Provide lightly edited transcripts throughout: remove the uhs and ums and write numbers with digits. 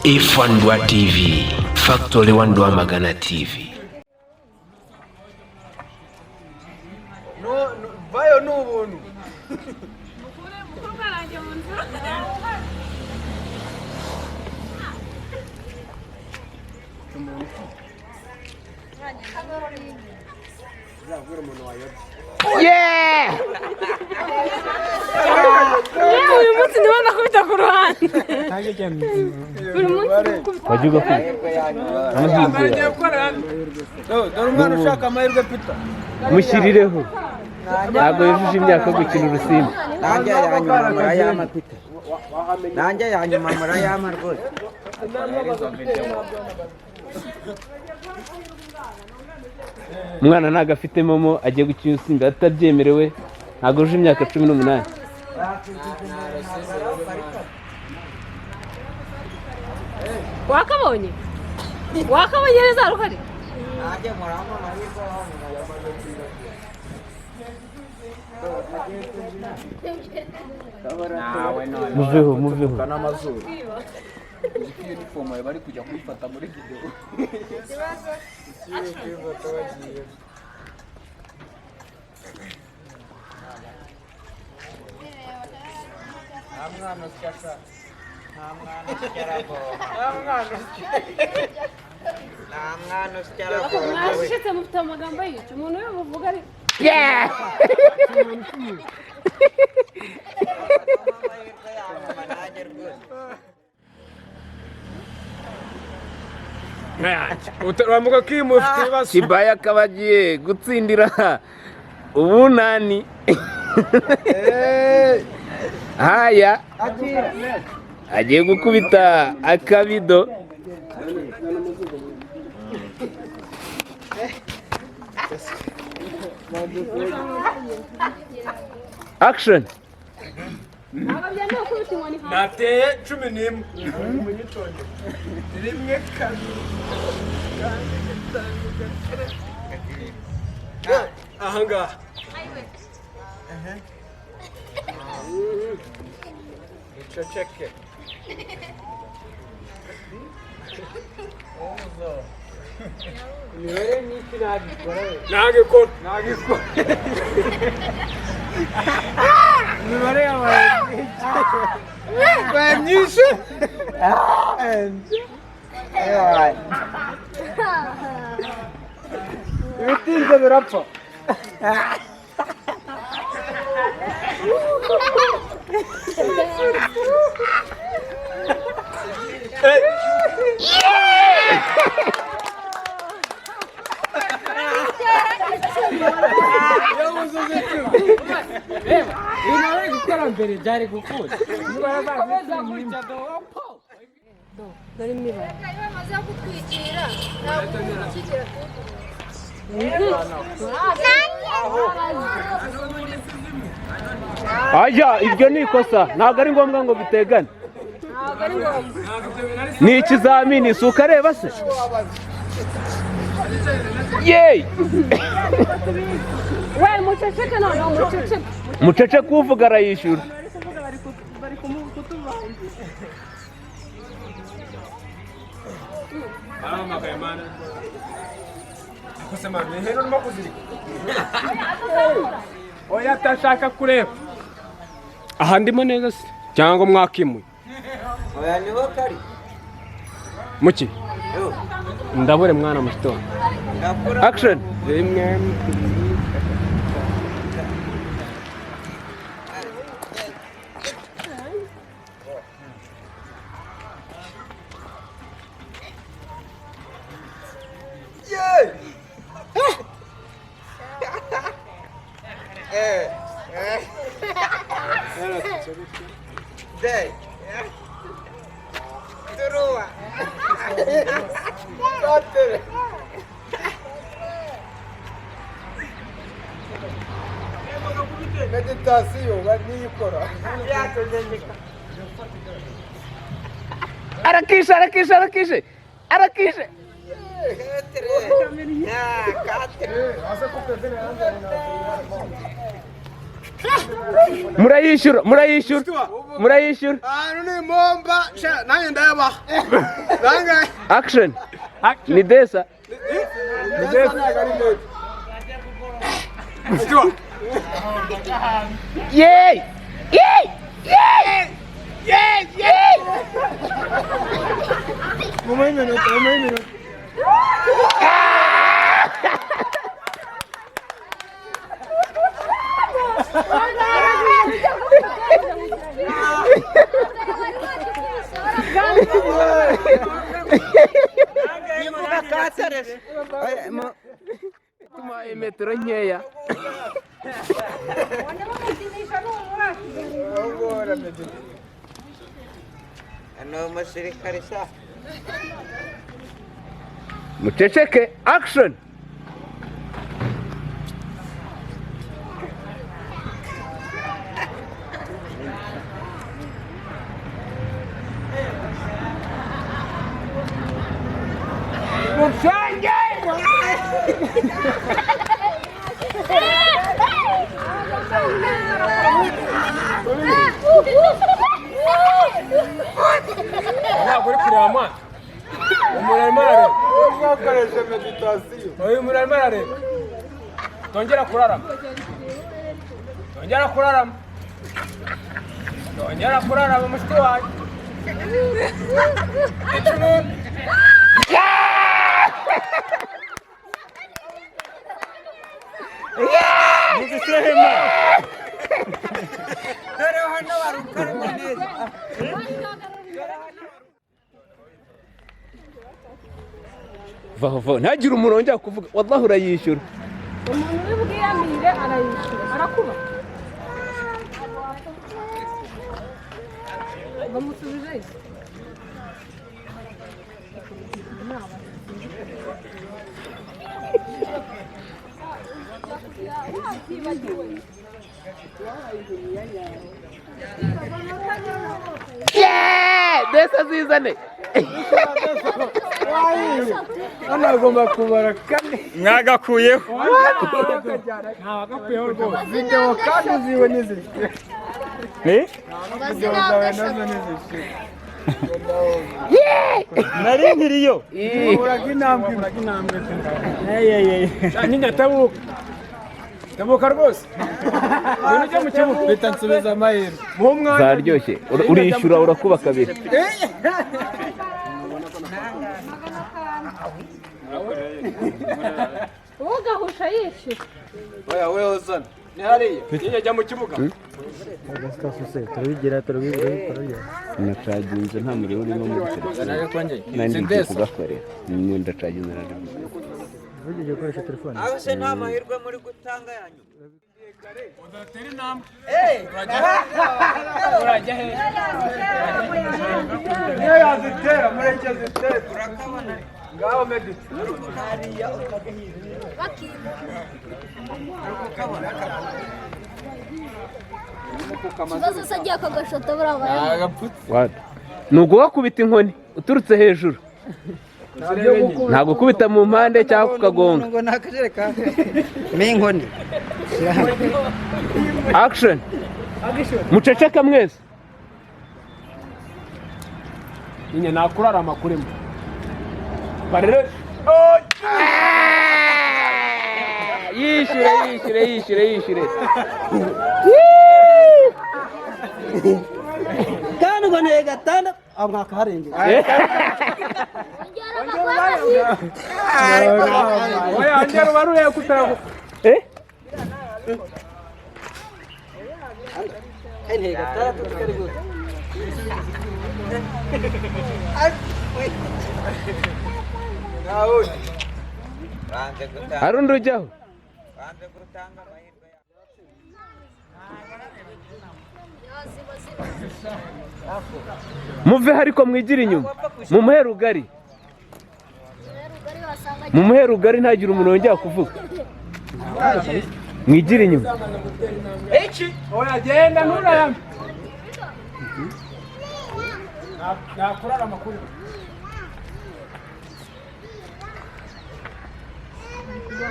Ifandwa TV, Factory One Rwamagana TV. No, vayo n'ubuntu. Yeah! uyu munsi ndibona kubita ku ruhande. Buri munsi Wajuga ku. Dore umwana ushaka amahirwe Peter. Mushirireho. Ntabwo yujuje imyaka yo gukina urusimbi. Nanjye yanyuma murayama Peter. Nanjye yanyuma murayama rwose. Umwana ntago afite momo agiye gukina urusimbi atabyemerewe, ntabwo yujuje imyaka 18. wakabonye? Wakabonye neza ruhari? Nanjye murama amahirwe Muveho, muveho. N'amazuru. Iyi uniform bari kujya kuyifata muri video. Mwashitse mufite amagambo y'icyo umuntu yavuga ari Yeah! Uramuka kimufite ibibazo. Kibaya kabagiye gutsindira ubunani. Haya. Agiye gukubita akabido. Action. Nateye 11. Rimwe kabiri. Ahanga. Cheke. Niwe niki nagikora. Niwe yabaye. Banyishe. Ibitinze birapfa. Inawe gukora mbere byari gukura. Niba bazi dore niba bamaze kutwikira ntabwo kutwikira Aya, ibyo ni ikosa. Ntabwo ari ngombwa ngo bitegane. Ni ikizamini, si ukareba se? Yey! we muceceke none muceceke. Muceceke uvuga arayishyura. Bari kumukutuba. Makayimana. Kusema hero ndimo kuzirika. Oya tashaka kureba. Aha ndimo neza se cyangwa mwakimuye. Oya niho kari. Muki. Ndabure mwana muto. Action. Rimwe. Day. Turua. Meditação, vai me corar. Arakisha, arakisha, arakisha. Arakisha. murayishyura murayishyura ni momba nanjye ndayabaha nangahe action ni desa yey Uma minuto. Tumaye metero nkeya. Ano musirikare sa. Muceceke action. Ntabwo uri kureba amazi umuntu arimo arareba ntugakoreshe meditasiyo uyu muntu arimo arareba tongera kurarama mushiki wanjye Dore hano warukara neza. Vaho ntagire umuntu wongera kuvuga wallahi urayishyura. Umuntu uri bwiyamire arayishyura arakuba. Bamusubije desa zizane. hano agomba kubara kane mwagakuyeho ntawagakuyeho rwose videwo kandi uziwe n'izifite videwo zawe nazo n'izifite nari nkiriyo uraga intambwe nyine tabuka rwose ibintu byo mu kibuga leta nsubiza amahirwe muhe umwanya Zaryoshye urishyura urakuba kabiri. ugahusha yishyura. oya wewe uzana ni hariya nyine jya mu kibuga Nacaginze nta muriro urimo muri telefone. Nandi ngiye kugakorera. Ndacaginze rero. Aho se nta mahirwe muri gutanga yanyu. udatera intambwe urajya he niyo yazitera mureke zitere turakabona ngaho medit hariya ikibazo se agiye akagashota buriya Nugo wakubita inkoni uturutse hejuru. Ntabwo kubita mu mpande cyangwa kukagonga. Ngo nakajereka. M'inkoni. Action. Muceceka mwese. nyine nakurara amakurimo barere yishyure. Kandi ngo ne gatanda amwaka harenge. oya angero baruye kutara Ne gatanda tukari go. Harundi ujyaho. Gutanga amahirwe Muve hariko mwigira inyuma. Mumuhe rugari. Mumuhe rugari ntagira umuntu wongera kuvuga. Mwigira inyuma. iki oya genda nturayame nakurara amakurimo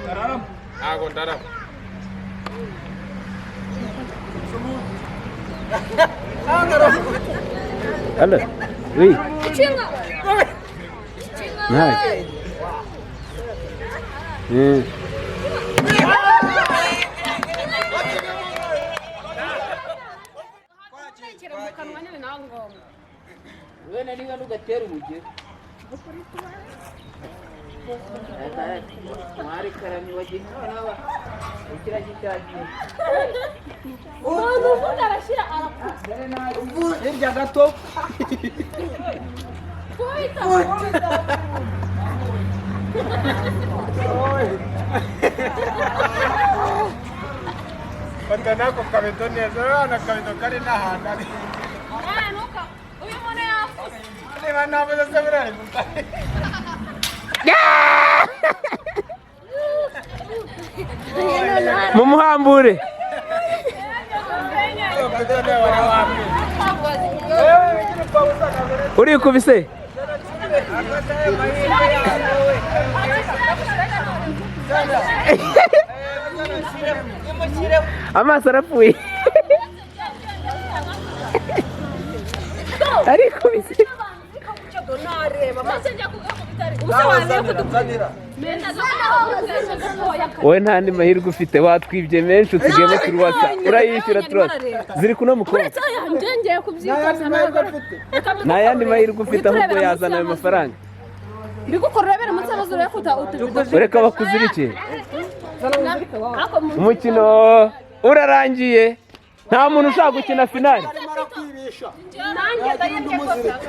ndararama ntago ndarama Allo. Oui. Chinga. Nice. Wewe ndio ugatera ubuje. Mwari karani wajini nawa. Ukira gitaje. Uvuga arashira arakuze. Hirya gato. Fata nako kabido neza na kabido kari n'ahantu ari. Nuka uyu muntu yafuze. Niba nabuze se burari. Mumuhambure. Uri kubise? Amaso arapfuye. Ari kubise. Wowe nta ndi mahirwe ufite watwibye menshi usigayemo turwasa urayishyura turwasa ziri kuno mukobwa nta yandi mahirwe ufite ahubwo yazana ayo mafaranga ureka bakuzirike umukino urarangiye nta muntu ushaka gukina finali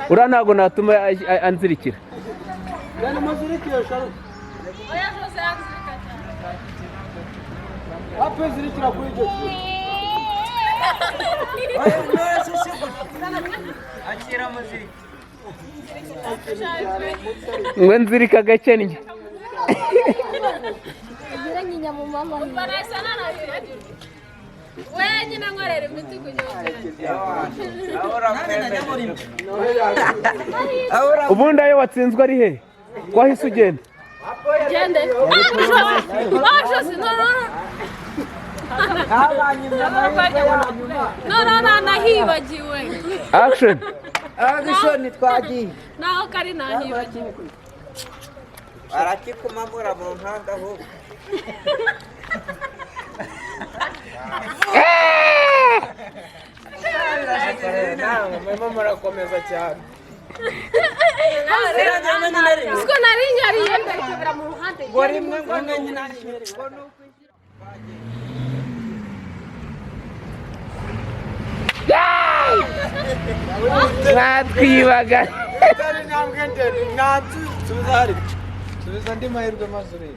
uriya ntabwo natuma anzirikira ngo nzirika agakennye wenyine nkorera imiti kugira ubundi ayo watsinzwe ari he wahise ugenda gende no nahibagiwe action twagiye naho kari nahibagiwe arakikumamura mu ntanga ahubwo Mama murakomeza cyane. Siko nari nyariye ndakibira mu ruhande. Gorimwe ngo nyina nyere. Natwibaga. Tari nambwe ndende natsu tuzari. Tuza ndi mahirwe mazuri.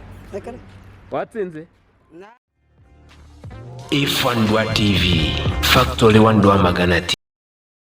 Watsinze? Ifandwa TV Factory Rwanda Rwamagana.